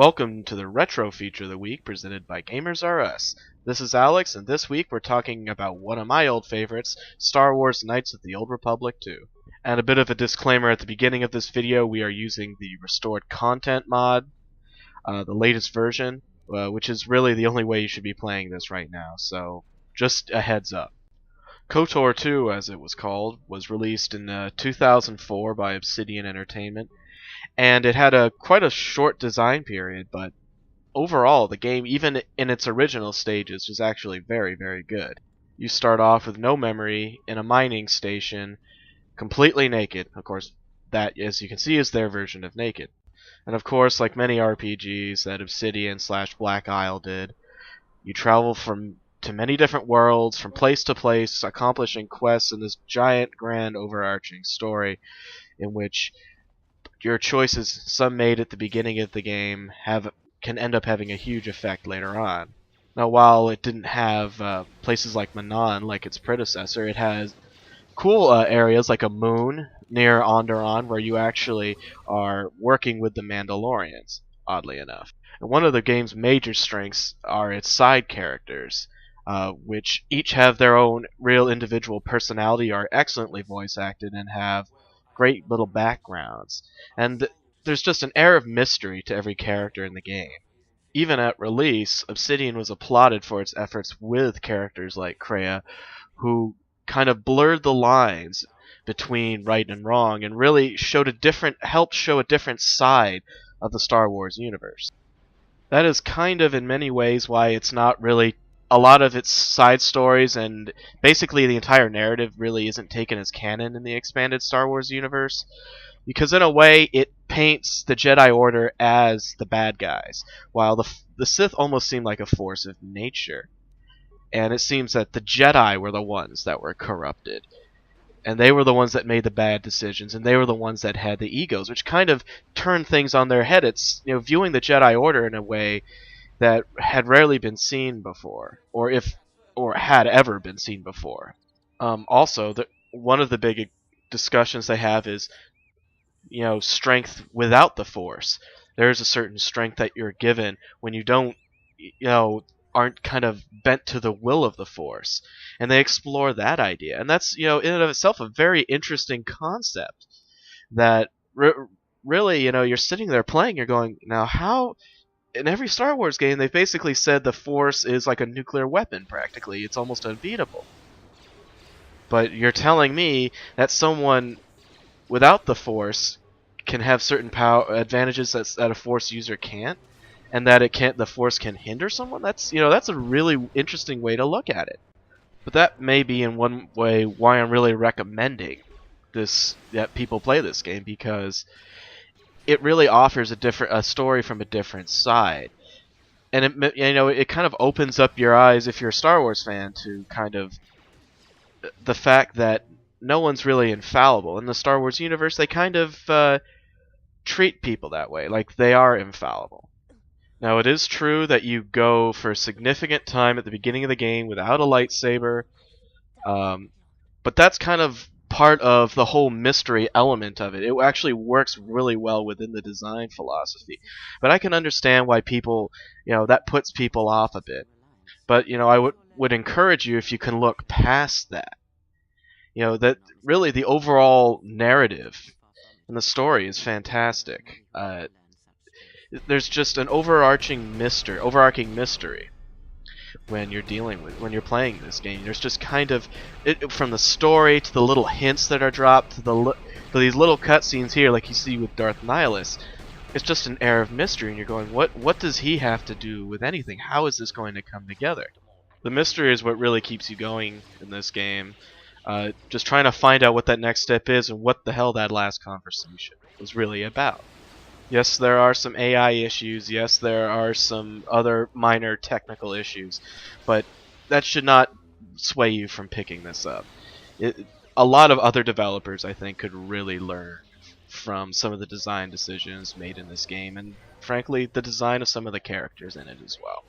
Welcome to the Retro Feature of the Week presented by Gamers R Us. This is Alex, and this week we're talking about one of my old favorites, Star Wars Knights of the Old Republic 2. And a bit of a disclaimer at the beginning of this video, we are using the Restored Content mod, the latest version, which is really the only way you should be playing this right now, so just a heads up. KOTOR 2, as it was called, was released in 2004 by Obsidian Entertainment, and it had quite a short design period, but overall the game, even in its original stages, was actually very, very good. You start off with no memory in a mining station, completely naked. Of course, that, as you can see, is their version of naked. And of course, like many RPGs that Obsidian/Black Isle did, you travel to many different worlds, from place to place, accomplishing quests in this giant, grand, overarching story in which your choices, some made at the beginning of the game, can end up having a huge effect later on. Now, while it didn't have places like Manaan, like its predecessor, it has cool areas like a moon near Onderon, where you actually are working with the Mandalorians, oddly enough. And one of the game's major strengths are its side characters, which each have their own real individual personality, are excellently voice acted, and have great little backgrounds. And there's just an air of mystery to every character in the game. Even at release, Obsidian was applauded for its efforts with characters like Kreia, who kind of blurred the lines between right and wrong and really helped show a different side of the Star Wars universe. That is kind of in many ways why it's not really a lot of its side stories, and basically the entire narrative really isn't taken as canon in the expanded Star Wars universe, because in a way it paints the Jedi Order as the bad guys, while the Sith almost seem like a force of nature. And it seems that the Jedi were the ones that were corrupted, and they were the ones that made the bad decisions, and they were the ones that had the egos, which kind of turned things on their head. It's, viewing the Jedi Order in a way that had rarely been seen before, or had ever been seen before. Also, one of the big discussions they have is, strength without the Force. There's a certain strength that you're given when you don't, aren't kind of bent to the will of the Force, and they explore that idea, and that's, in and of itself, a very interesting concept. That really, you're sitting there playing, you're going, now how? In every Star Wars game, they've basically said the Force is like a nuclear weapon, practically. It's almost unbeatable. But you're telling me that someone without the Force can have certain advantages that a Force user can't, and that the Force can hinder someone? That's a really interesting way to look at it. But that may be in one way why I'm really recommending that people play this game, because it really offers a story from a different side, and it kind of opens up your eyes, if you're a Star Wars fan, to kind of the fact that no one's really infallible in the Star Wars universe. They kind of treat people that way, like they are infallible. Now, it is true that you go for a significant time at the beginning of the game without a lightsaber, but that's kind of part of the whole mystery element of it. It actually works really well within the design philosophy. But I can understand why people, that puts people off a bit. But, I would encourage you, if you can look past that, that really the overall narrative and the story is fantastic. There's just an overarching mystery when you're playing this game. There's just kind of from the story to the little hints that are dropped to these little cutscenes here, like you see with Darth Nihilus. It's just an air of mystery, and you're going, what does he have to do with anything? How is this going to come together? The mystery is what really keeps you going in this game. Just trying to find out what that next step is, and what the hell that last conversation was really about. Yes, there are some AI issues. Yes, there are some other minor technical issues, but that should not sway you from picking this up. A lot of other developers, I think, could really learn from some of the design decisions made in this game, and frankly, the design of some of the characters in it as well.